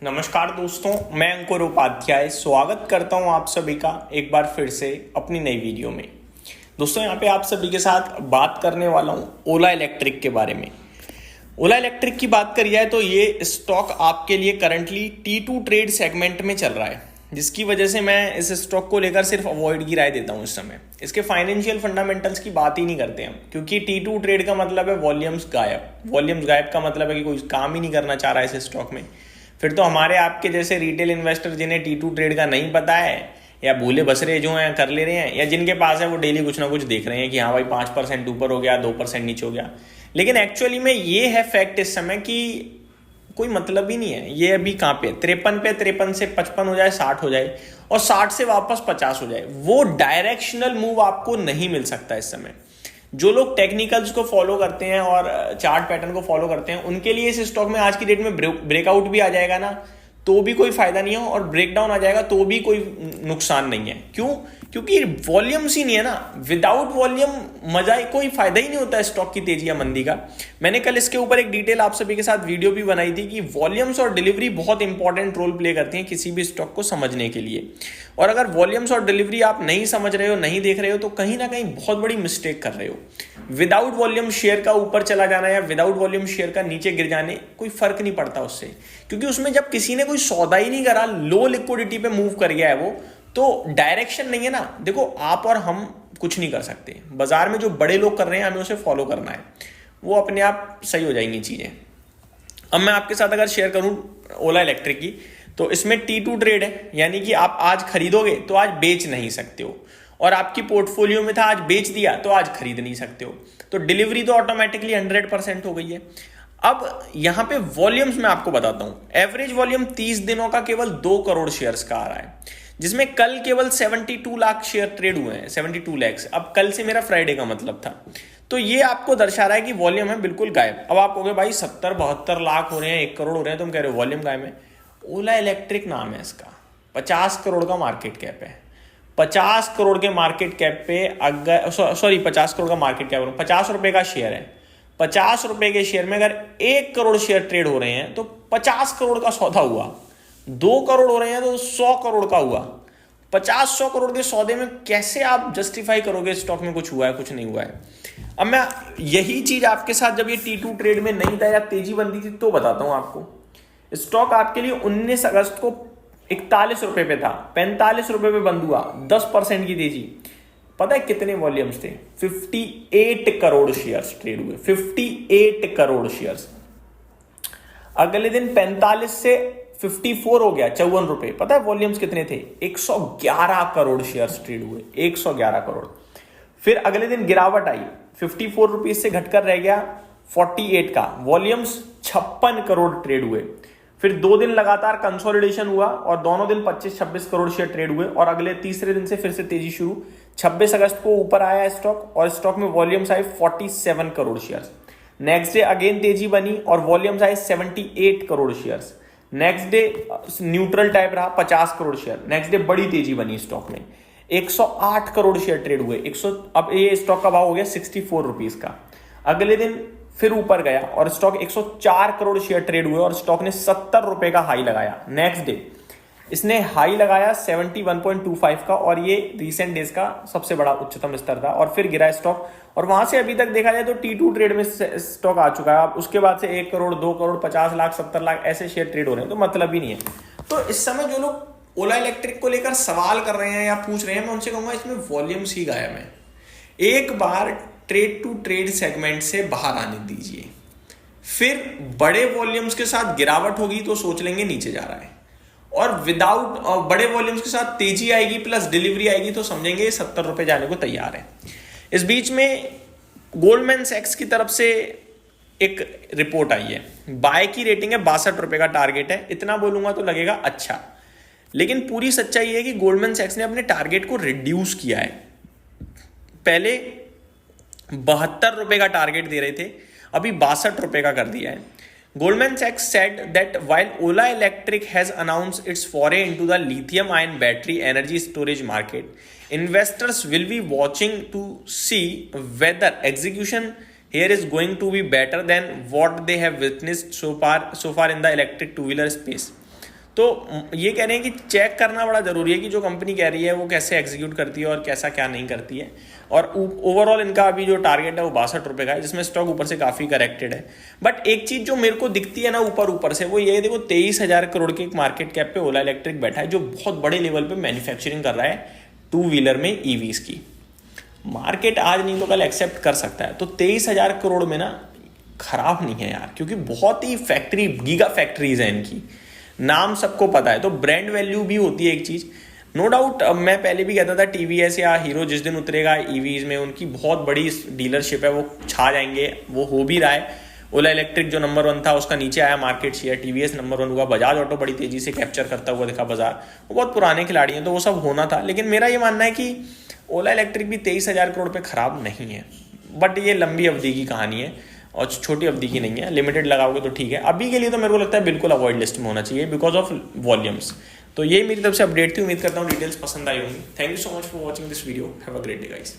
नमस्कार दोस्तों, मैं अंकुर उपाध्याय स्वागत करता हूं आप सभी का एक बार फिर से अपनी नई वीडियो में। दोस्तों, यहां पे आप सभी के साथ बात करने वाला हूं ओला इलेक्ट्रिक के बारे में। ओला इलेक्ट्रिक की बात करी जाए तो ये स्टॉक आपके लिए करंटली T2 ट्रेड सेगमेंट में चल रहा है, जिसकी वजह से मैं इस स्टॉक को लेकर सिर्फ अवॉइड की राय देता हूं इस समय। इसके फाइनेंशियल फंडामेंटल्स की बात ही नहीं करते हम, क्योंकि T2 ट्रेड का मतलब है वॉल्यूम्स गायब। वॉल्यूम्स गायब का मतलब है कि कोई काम ही नहीं करना चाह रहा है इस स्टॉक में। फिर तो हमारे आपके जैसे रिटेल इन्वेस्टर जिन्हें T2 ट्रेड का नहीं पता है या भूले बसरे जो हैं कर ले रहे हैं, या जिनके पास है वो डेली कुछ ना कुछ देख रहे हैं कि हाँ भाई 5% ऊपर हो गया, 2% नीचे हो गया। लेकिन एक्चुअली में ये है फैक्ट इस समय कि कोई मतलब ही नहीं है। ये अभी कहाँ पे 53 से 55 हो जाए, 60 हो जाए और 60 से वापस 50 हो जाए, वो डायरेक्शनल मूव आपको नहीं मिल सकता इस समय। जो लोग टेक्निकल्स को फॉलो करते हैं और चार्ट पैटर्न को फॉलो करते हैं, उनके लिए इस स्टॉक में आज की डेट में ब्रेकआउट भी आ जाएगा ना तो भी कोई फायदा नहीं है, और ब्रेकडाउन आ जाएगा तो भी कोई नुकसान नहीं है। क्यों? क्योंकि वॉल्यूम्स ही नहीं है ना। विदाउट वॉल्यूम मजा ही कोई फायदा ही नहीं होता है स्टॉक की तेजी या मंदी का। मैंने कल इसके ऊपर एक डिटेल आप सभी के साथ वीडियो भी बनाई थी कि वॉल्यूम्स और डिलीवरी बहुत इंपॉर्टेंट रोल प्ले करती हैं किसी भी स्टॉक को समझने के लिए। और अगर वॉल्यूम्स और डिलीवरी आप नहीं समझ रहे हो, नहीं देख रहे हो, तो कहीं ना कहीं बहुत बड़ी मिस्टेक कर रहे हो। विदाउट वॉल्यूम शेयर का ऊपर चला जाना या विदाउट वॉल्यूम शेयर का नीचे गिर जाने कोई फर्क नहीं पड़ता उससे, क्योंकि उसमें जब किसी ने कोई सौदा ही नहीं करा, लो लिक्विडिटी पे मूव कर गया है वो, तो डायरेक्शन नहीं है ना। देखो, आप और हम कुछ नहीं कर सकते। बाजार में जो बड़े लोग कर रहे हैं हमें उसे फॉलो करना है, वो अपने आप सही हो जाएंगी चीजें। अब मैं आपके साथ अगर शेयर करूं ओला इलेक्ट्रिक की, तो इसमें T2 ट्रेड है, यानी कि आप आज खरीदोगे तो आज बेच नहीं सकते हो, और आपकी पोर्टफोलियो में था आज बेच दिया तो आज खरीद नहीं सकते हो। तो डिलीवरी तो ऑटोमेटिकली 100% हो गई है। अब यहां पे वॉल्यूम्स मैं आपको बताता हूं। एवरेज वॉल्यूम 30 दिनों का केवल 2 करोड़ शेयर्स का आ रहा है, जिसमें कल केवल 72 लाख शेयर ट्रेड हुए हैं, 72 लैक्स। अब कल से मेरा फ्राइडे का मतलब था, तो ये आपको दर्शा रहा है कि वॉल्यूम है बिल्कुल गायब। अब आप कहोगे भाई 70-72 लाख हो रहे हैं, 1 करोड़ हो रहे हैं, तुम कह रहे हो वॉल्यूम गायब है। ओला इलेक्ट्रिक नाम है इसका, 50 करोड़ का मार्केट कैप है। 50 करोड़ के मार्केट कैप पे अगर 50 करोड़ का मार्केट कैप, 50 रुपए का शेयर है। 50 रुपए के शेयर में अगर 1 करोड़ शेयर ट्रेड हो रहे हैं तो 50 करोड़ का सौदा हुआ। 2 करोड़ हो रहे हैं तो 100 करोड़ का हुआ। 50-100 करोड़ के सौदे में कैसे आप जस्टिफाई करोगे स्टॉक में कुछ हुआ है, कुछ नहीं हुआ है। अब मैं यही चीज आपके साथ जब ये T2 ट्रेड में नहीं था या तेजी बनती थी तो बताता हूं आपको। स्टॉक आपके लिए 19 अगस्त को 41 रुपए पे था, 45 रुपए पे बंद हुआ, 10% की तेजी। पता है कितने वॉल्यूम्स थे? 58 करोड़ शेयर्स ट्रेड हुए, 58 करोड़ शेयर्स। अगले दिन 45 से 54 हो गया, 54 रुपए। पता है वॉल्यूम्स कितने थे? 111 करोड़ शेयर्स ट्रेड हुए, 111 करोड़। फिर अगले दिन गिरावट आई, 54 रुपीज से घटकर रह गया 48 का। वॉल्यूम्स 56 करोड़ ट्रेड हुए। फिर 2 दिन लगातार कंसोलिडेशन हुआ और दोनों दिन 25-26 करोड़ शेयर ट्रेड हुए, और अगले तीसरे दिन से फिर से तेजी शुरू। 26 अगस्त को ऊपर आया स्टॉक, और स्टॉक में वॉल्यूम्स आए 47 crore shares. Next day again तेजी बनी और वॉल्यूम्स आए 78 crore shares. Next day neutral type रहा, 50 करोड़ शेयर। नेक्स्ट डे बड़ी तेजी बनी स्टॉक में, 108 करोड़ शेयर ट्रेड हुए। अब ये स्टॉक का भाव हो गया 64 रुपीज का। अगले दिन फिर ऊपर गया और स्टॉक 104 करोड़ शेयर ट्रेड हुए और स्टॉक ने 70 रुपए का हाई लगाया। नेक्स्ट डे इसने हाई लगाया 71.25 का, और ये रिसेंट डेज का सबसे बड़ा उच्चतम स्तर था, और फिर गिरा स्टॉक। और वहां से अभी तक देखा जाए तो T2 ट्रेड में स्टॉक आ चुका है। अब उसके बाद से 1 करोड़, 2 करोड़, 50 लाख, 70 लाख ऐसे शेयर ट्रेड हो रहे हैं, तो मतलब ही नहीं है। तो इस समय जो लोग ओला इलेक्ट्रिक को लेकर सवाल कर रहे हैं या पूछ रहे हैं, मैं उनसे कहूंगा इसमें वॉल्यूम्स ही गायब है। एक बार ट्रेड टू ट्रेड सेगमेंट से बाहर आने दीजिए, फिर बड़े वॉल्यूम्स के साथ गिरावट होगी तो सोच लेंगे नीचे जा रहा है, और विदाउट बड़े वॉल्यूम्स के साथ तेजी आएगी प्लस डिलीवरी आएगी तो समझेंगे 70 रुपए जाने को तैयार है। इस बीच में गोल्डमैन सैक्स की तरफ से एक रिपोर्ट आई है, बाय की रेटिंग है 62 रुपए का टारगेट है। इतना बोलूंगा तो लगेगा अच्छा, लेकिन पूरी सच्चाई है कि गोल्डमैन सैक्स ने अपने टारगेट को रिड्यूस किया है। पहले 72 रुपए का टारगेट दे रहे थे, अभी 62 रुपए का कर दिया है। Goldman Sachs said that while Ola Electric has announced its foray into the lithium-ion battery energy storage market, investors will be watching to see whether execution here is going to be better than what they have witnessed so far in the electric two-wheeler space. तो ये कह रहे हैं कि check करना बड़ा ज़रूरी है कि जो कंपनी कह रही है वो कैसे एग्जीक्यूट करती है और कैसा क्या नहीं करती है। और ओवरऑल इनका अभी जो टारगेट है वो 62 रुपये का है, जिसमें स्टॉक ऊपर से काफ़ी करेक्टेड है। बट एक चीज़ जो मेरे को दिखती है ना ऊपर से, वो ये है, देखो 23,000 करोड़ के एक मार्केट कैप पे ओला इलेक्ट्रिक बैठा है, जो बहुत बड़े लेवल पे मैन्युफैक्चरिंग कर रहा है टू व्हीलर में ईवीज की। मार्केट आज नहीं तो कल एक्सेप्ट कर सकता है। तो 23,000 करोड़ में ना खराब नहीं है यार, क्योंकि बहुत ही फैक्ट्री, गीगा फैक्ट्रीज है इनकी, नाम सबको पता है। तो ब्रांड वैल्यू भी होती है एक चीज़, नो डाउट। मैं पहले भी कहता था टीवीएस या हीरो जिस दिन उतरेगा ईवीज में, उनकी बहुत बड़ी डीलरशिप है, वो छा जाएंगे, वो हो भी रहा है। ओला इलेक्ट्रिक जो नंबर 1 था उसका नीचे आया मार्केट शेयर, टीवीएस नंबर 1 हुआ, बजाज ऑटो बड़ी तेजी से कैप्चर करता हुआ दिखा बाजार। वो बहुत पुराने खिलाड़ी हैं तो वो सब होना था। लेकिन मेरा ये मानना है कि ओला इलेक्ट्रिक भी 23,000 करोड़ पे खराब नहीं है। बट ये लंबी अवधि की कहानी है और छोटी अवधि की नहीं है। लिमिटेड लगाओगे तो ठीक है, अभी के लिए तो मेरे को लगता है बिल्कुल अवॉइड लिस्ट में होना चाहिए बिकॉज ऑफ वॉल्यूम्स। तो ये मेरी तरफ से अपडेट थी, उम्मीद करता हूँ डिटेल्स पसंद आई होंगी। Thank you so much for watching this video, have a great day guys.